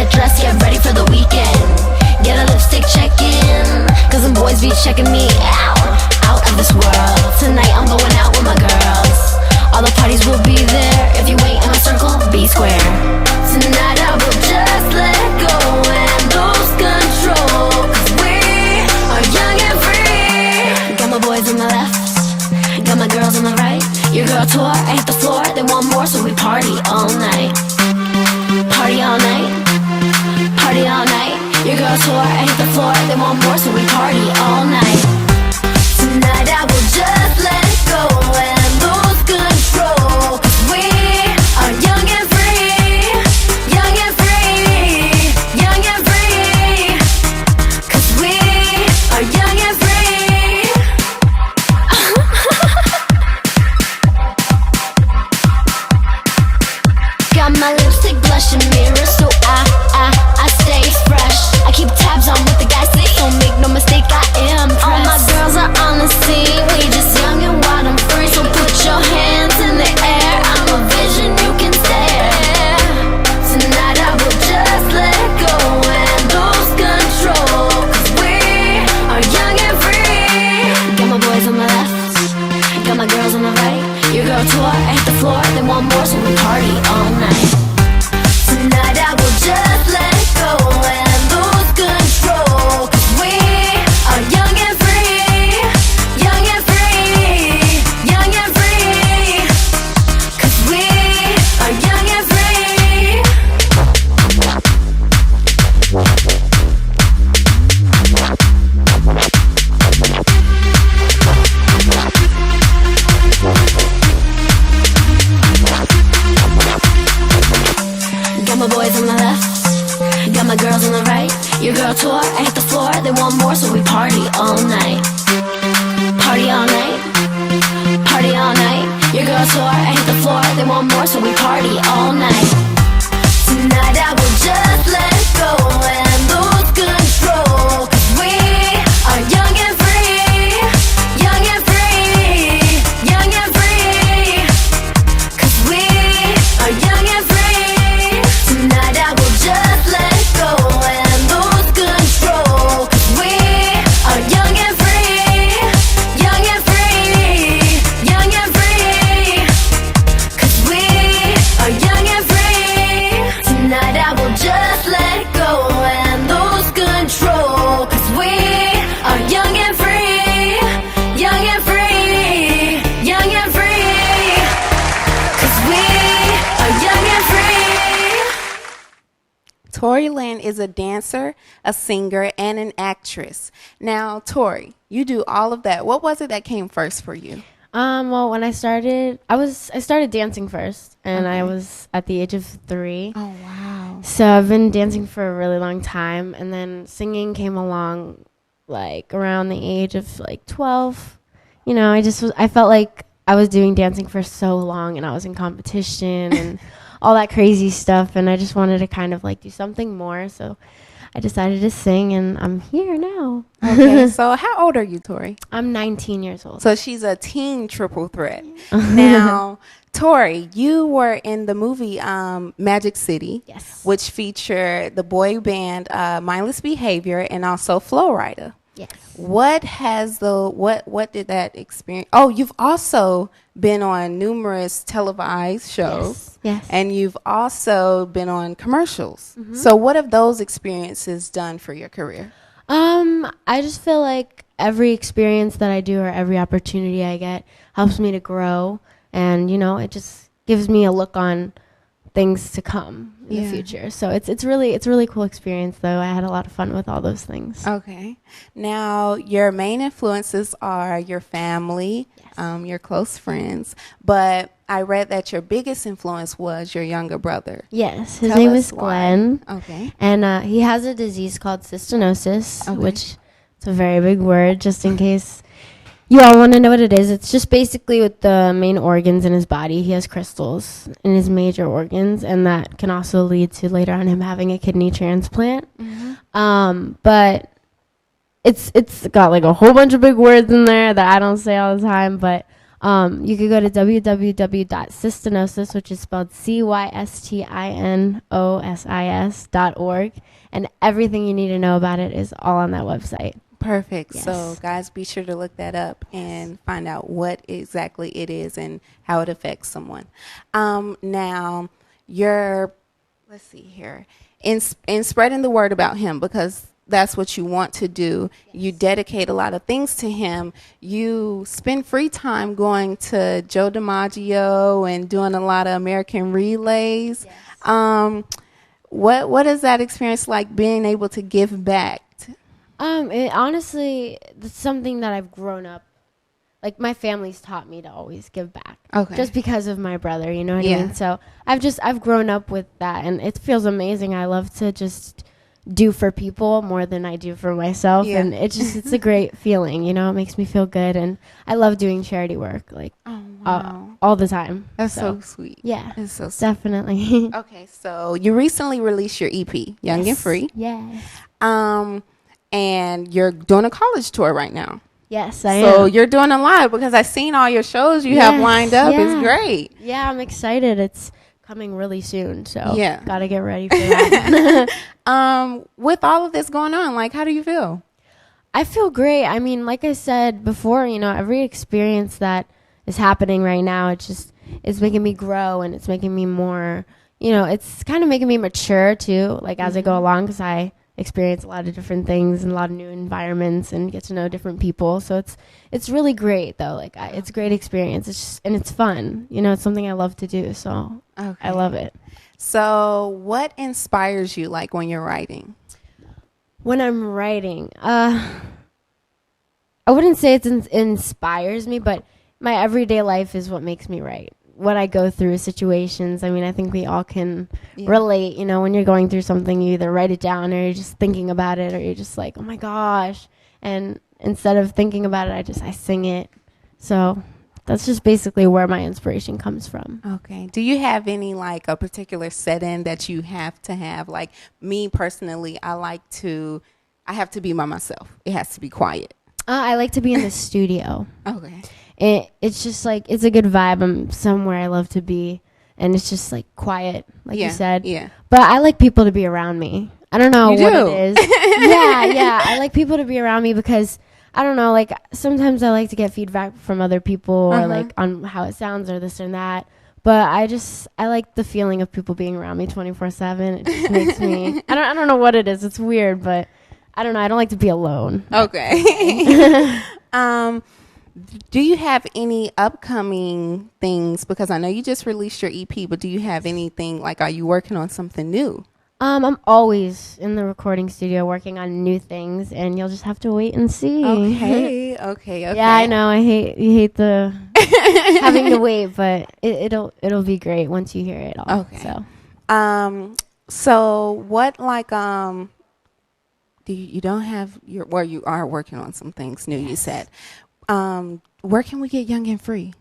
get dressed, get ready for the weekend. Get a lipstick check-in, cause them boys be checking me out of this world. Tonight I'm going out with my girls. All the parties will be there. If you ain't in my circle, be square. Tonight I will just let go and lose control, cause we are young and free. Got my boys on the left, got my girls on the right. Your girl tour, I hit the floor, they want more, so we party all night. Party all night, party all night. Your girl tour, I hit the floor, they want more, so we party all night. Tonight I will just let go and lose control, cause we are young and free, young and free, young and free, cause we are young and free. Got my lipstick, blush, and mirror, so I stay fresh. I keep tabs on what the guys say, don't make no mistake, I am pressed. All my girls are on the scene, we just young and wild and free, so put your hands in the air. I'm a vision you can stare. Tonight I will just let go and lose control, cause we are young and free. Got my boys on the left, got my girls on the right. Your girl tour, I hit the floor, they want more, so we party all night. Tonight I will just let go and lose control, cause we are young and free, young and free, young and free, cause we are young and free. Got my boys on the left, got my girls on the right. Your girl tour, I hit the floor, they want more, so we party all night. Party all night, party all night. Your girl tour, I hit the floor, they want more, so we party all night. Tonight I will just let go and lose control, cause we are young and free, young and free, young and free, cause we are young and free. Tonight I will just let go and lose control, cause we are young and free, young and free, young and free, cause we are young and free. Tonight I will just let go and lose control, cause we are young and free, young and free, young and free, cause we are young and free. Tori Lynn is a dancer, a singer, and an actress. Now, Tori, you do all of that. What was it that came first for you? Well, when I started dancing first, and I Okay. was at the age of 3. Oh, wow. So I've been dancing for a really long time, and then singing came along like around the age of like 12. You know, I felt like I was doing dancing for so long, and I was in competition and all that crazy stuff, and I just wanted to kind of like do something more. So I decided to sing, and I'm here now. Okay, so how old are you, Tori? I'm 19 years old. So she's a teen triple threat. Now, Tori, you were in the movie Magic City, Yes. which featured the boy band Mindless Behavior and also Flow Rider. Yes. What did that experience? Oh, you've also been on numerous televised shows. Yes. And you've also been on commercials. So what have those experiences done for your career? I just feel like every experience that I do or every opportunity I get helps me to grow, and you know, it just gives me a look on things to come in the future. So it's really cool experience though. I had a lot of fun with all those things. Okay. Now, your main influences are your family, your close friends, but I read that your biggest influence was your younger brother. Yes, his Tell name us is why. Glenn. Okay. And he has a disease called cystinosis, Okay. which it's a very big word, just in case you all want to know what it is. It's just basically with the main organs in his body. He has crystals in his major organs, and that can also lead to later on him having a kidney transplant. But it's got like a whole bunch of big words in there that I don't say all the time, but You could go to www.cystinosis, which is spelled cystinosis.org, and everything you need to know about it is all on that website. Perfect. Yes. So, guys, be sure to look that up and find out what exactly it is and how it affects someone. Now, let's see here, in spreading the word about him, because that's what you want to do. Yes. You dedicate a lot of things to him. You spend free time going to Joe DiMaggio and doing a lot of American relays. Yes. What is that experience like, being able to give back? Honestly, it's something that I've grown up. Like, my family's taught me to always give back. Okay. Just because of my brother, you know what I mean? So I've grown up with that, and it feels amazing. I love to just do for people more than I do for myself. Yeah. And it's a great feeling, you know, it makes me feel good. And I love doing charity work, like, all the time. That's so sweet. Yeah. It's so sweet. Definitely. Okay. So you recently released your EP, Young and Free. Yes. And you're doing a college tour right now. Yes, I am. So you're doing a lot, because I've seen all your shows you have lined up. Yeah. It's great. Yeah, I'm excited. It's coming really soon, so gotta get ready for that. With all of this going on, like, how do you feel? I feel great. I mean, like I said before, you know, every experience that is happening right now, it's making me grow, and it's making me more, you know, it's kind of making me mature too, like, as I go along, because I experience a lot of different things and a lot of new environments and get to know different people. So it's really great though. Like, it's a great experience. And it's fun. You know, it's something I love to do. So I love it. So what inspires you, like, when you're writing? When I'm writing, I wouldn't say it inspires me, but my everyday life is what makes me write. What I go through, situations. I mean, I think we all can relate. You know, when you're going through something, you either write it down, or you're just thinking about it, or you're just like, oh my gosh. And instead of thinking about it, I sing it. So that's just basically where my inspiration comes from. Okay. Do you have any, like, a particular setting that you have to have? Like, me personally, I have to be by myself. It has to be quiet. I like to be in the studio. Okay. It's just like, it's a good vibe. I'm somewhere I love to be, and it's just like quiet, like you said. Yeah. But I like people to be around me. I don't know what it is. Yeah. I like people to be around me because, I don't know, like, sometimes I like to get feedback from other people or like on how it sounds or this or that. But I like the feeling of people being around me 24/7. It just makes me, I don't know what it is. It's weird, but I don't know. I don't like to be alone. Okay. Do you have any upcoming things? Because I know you just released your EP, but do you have anything, like, are you working on something new? I'm always in the recording studio working on new things, and you'll just have to wait and see. Okay. Yeah, I know. You hate the having to wait, but it'll be great once you hear it all. Okay. So what, like, you don't have you are working on some things new, you said. Where can we get Young and Free?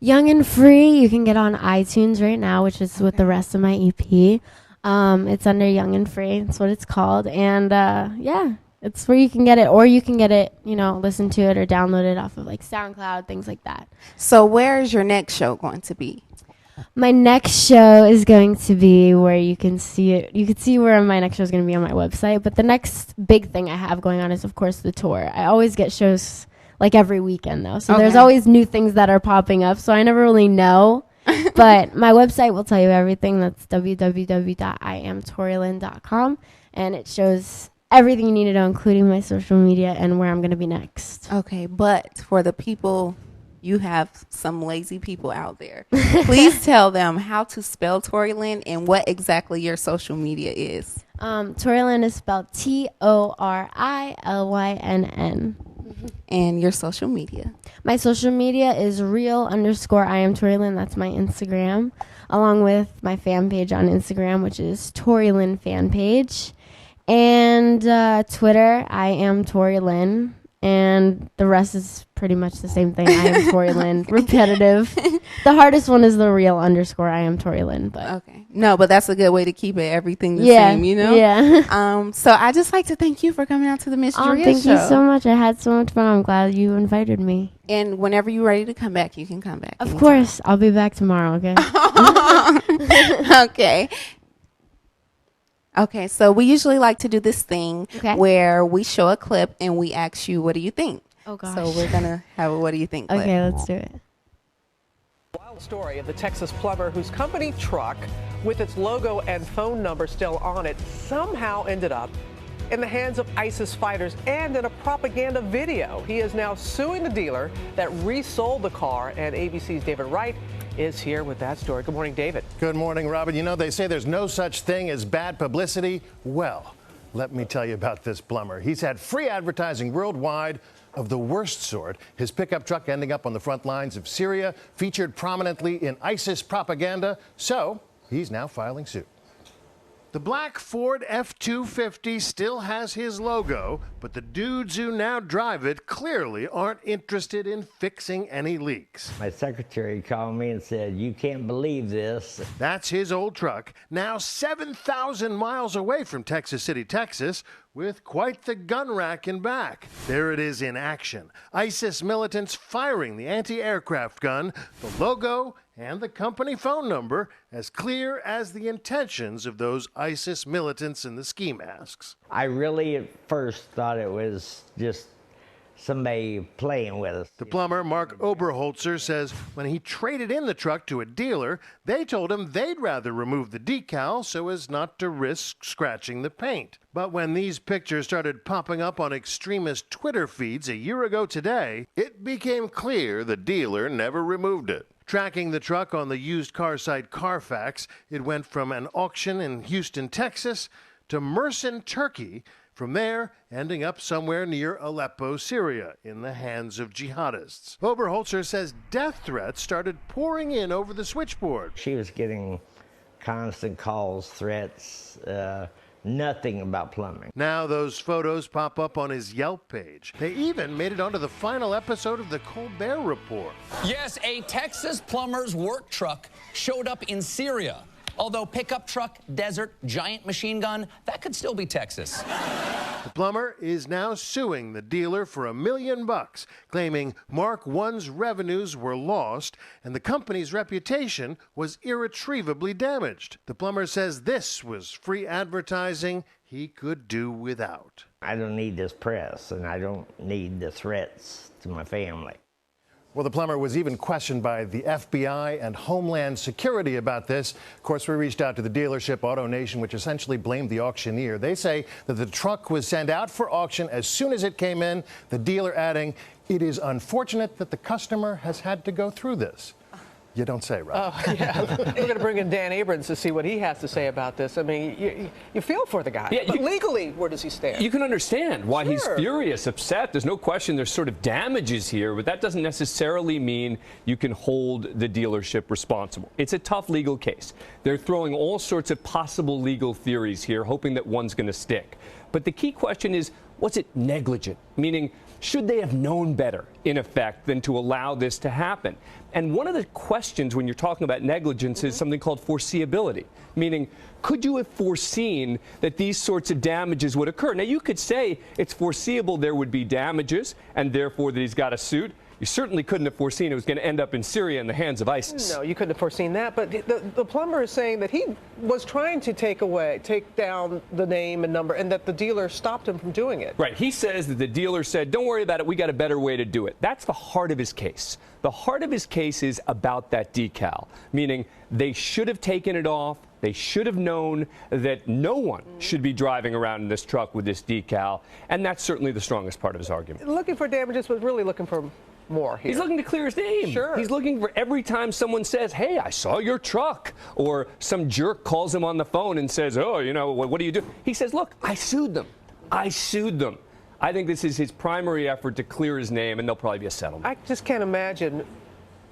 Young and Free, you can get on iTunes right now, which is with the rest of my EP. It's under Young and Free. That's what it's called. And it's where you can get it, or you can get it, you know, listen to it or download it off of like SoundCloud, things like that. So where is your next show going to be? My next show is going to be where you can see it. You can see where my next show is going to be on my website. But the next big thing I have going on is, of course, the tour. I always get shows like every weekend, though. So there's always new things that are popping up. So I never really know. But my website will tell you everything. That's www.iamtorilyn.com. And it shows everything you need to know, including my social media and where I'm going to be next. Okay, but for the people, you have some lazy people out there. Please tell them how to spell Tori Lynn and what exactly your social media is. Tori Lynn is spelled TORILYNN. And your social media? My social media is real_IamToriLynn. That's my Instagram, along with my fan page on Instagram, which is Tori Lynn fan page. And Twitter, I am Tori Lynn. And the rest is pretty much the same thing. I am Tori Lynn. Repetitive. The hardest one is the real_I am Tori Lynn. But okay. No, but that's a good way to keep everything the same, you know? Yeah. So I just like to thank you for coming out to the Ms.Dria show. Thank you so much. I had so much fun. I'm glad you invited me. And whenever you're ready to come back, you can come back. Of course, I'll be back tomorrow, okay? Okay. Okay, so we usually like to do this thing where we show a clip and we ask you, what do you think? Oh, gosh. So we're going to have a what do you think clip. Okay, let's do it. Wild story of the Texas plumber whose company truck, with its logo and phone number still on it, somehow ended up in the hands of ISIS fighters and in a propaganda video. He is now suing the dealer that resold the car, and ABC's David Wright is here with that story. Good morning, David. Good morning, Robin. You know, they say there's no such thing as bad publicity. Well, let me tell you about this plumber. He's had free advertising worldwide of the worst sort. His pickup truck ending up on the front lines of Syria, featured prominently in ISIS propaganda. So he's now filing suit. The black Ford F-250 still has his logo, but the dudes who now drive it clearly aren't interested in fixing any leaks. My secretary called me and said, "You can't believe this." That's his old truck, now 7,000 miles away from Texas City, Texas, with quite the gun rack in back. There it is in action. ISIS militants firing the anti-aircraft gun, the logo, and the company phone number as clear as the intentions of those ISIS militants in the ski masks. I really at first thought it was just somebody playing with us. The plumber, Mark Oberholzer, says when he traded in the truck to a dealer, they told him they'd rather remove the decal so as not to risk scratching the paint. But when these pictures started popping up on extremist Twitter feeds a year ago today, it became clear the dealer never removed it. Tracking the truck on the used car site Carfax, it went from an auction in Houston, Texas, to Mersin, Turkey. From there, ending up somewhere near Aleppo, Syria, in the hands of jihadists. Oberholzer says death threats started pouring in over the switchboard. She was getting constant calls, threats, nothing about plumbing. Now those photos pop up on his Yelp page. They even made it onto the final episode of the Colbert Report. Yes, a Texas plumber's work truck showed up in Syria. Although pickup truck, desert, giant machine gun, that could still be Texas. The plumber is now suing the dealer for $1 million, claiming Mark I's revenues were lost and the company's reputation was irretrievably damaged. The plumber says this was free advertising he could do without. I don't need this press, and I don't need the threats to my family. Well, the plumber was even questioned by the FBI and Homeland Security about this. Of course, we reached out to the dealership AutoNation, which essentially blamed the auctioneer. They say that the truck was sent out for auction as soon as it came in, the dealer adding, "It is unfortunate that the customer has had to go through this." You don't say, right? Oh, yeah. We're going to bring in Dan Abrams to see what he has to say about this. I mean, you feel for the guy. Yeah, but legally, where does he stand? You can understand why he's Sure. furious, upset. There's no question there's sort of damages here, but that doesn't necessarily mean you can hold the dealership responsible. It's a tough legal case. They're throwing all sorts of possible legal theories here, hoping that one's going to stick. But the key question is, was it negligent? Meaning, should they have known better, in effect, than to allow this to happen? And one of the questions when you're talking about negligence is something called foreseeability, meaning, could you have foreseen that these sorts of damages would occur? Now, you could say it's foreseeable there would be damages, and therefore that he's got a suit. You certainly couldn't have foreseen it was going to end up in Syria in the hands of ISIS. No, you couldn't have foreseen that. But the plumber is saying that he was trying to take down the name and number, and that the dealer stopped him from doing it. Right. He says that the dealer said, don't worry about it. We got a better way to do it. That's the heart of his case. The heart of his case is about that decal, meaning they should have taken it off. They should have known that no one should be driving around in this truck with this decal. And that's certainly the strongest part of his argument. Looking for damages, but really looking for more here. He's looking to clear his name. Sure. He's looking for every time someone says, hey, I saw your truck, or some jerk calls him on the phone and says, oh, you know, what do you do? He says, look, I sued them. I sued them. I think this is his primary effort to clear his name, and there'll probably be a settlement. I just can't imagine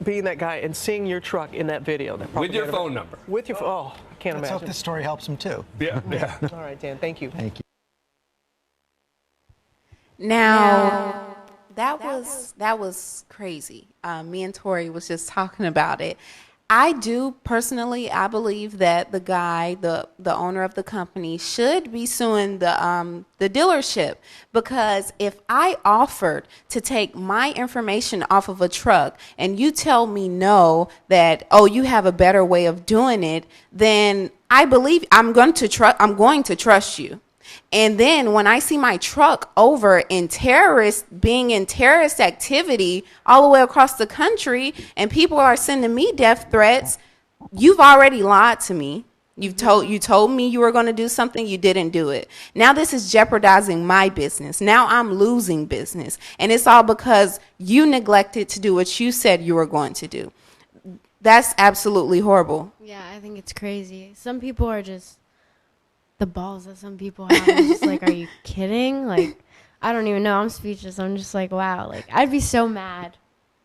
being that guy and seeing your truck in that video. With your phone number. With your phone. Oh, I can't Let's imagine. hope this story helps him too. Yeah. Yeah. All right, Dan, thank you. Thank you. Now, that was crazy. Me and Tori was just talking about it. I do personally. I believe that the guy, the owner of the company, should be suing the dealership, because if I offered to take my information off of a truck and you tell me no, that you have a better way of doing it, then I believe I'm going to trust you. And then when I see my truck being in terrorist activity all the way across the country, and people are sending me death threats, you've already lied to me. You told me you were going to do something, you didn't do it. Now this is jeopardizing my business. Now I'm losing business. And it's all because you neglected to do what you said you were going to do. That's absolutely horrible. Yeah, I think it's crazy. Some people are just, the balls that some people have. I'm just like, are you kidding? Like, I don't even know. I'm speechless. I'm just like, wow. Like, I'd be so mad,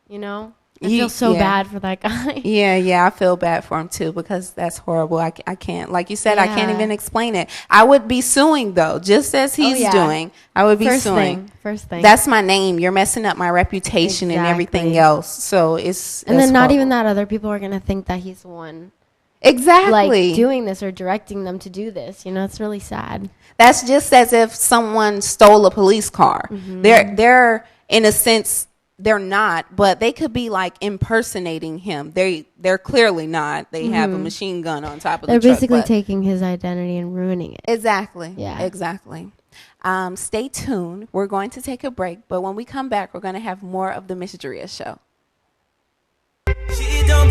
you know? I feel so bad for that guy. Yeah, I feel bad for him too, because that's horrible. I can't, like you said, I can't even explain it. I would be suing though, just as he's doing. I would be suing. First thing. That's my name. You're messing up my reputation and everything else. So it's and then not horrible. even that, other people are gonna think that he's the one. Exactly. Like doing this or directing them to do this. You know, it's really sad. That's just as if someone stole a police car. Mm-hmm. They're in a sense, they're not, but they could be like impersonating him. They're clearly not. They have a machine gun on top of the truck. They're basically taking his identity and ruining it. Exactly. Yeah. Exactly. Stay tuned. We're going to take a break, but when we come back, we're going to have more of the Ms.Dria show. She don't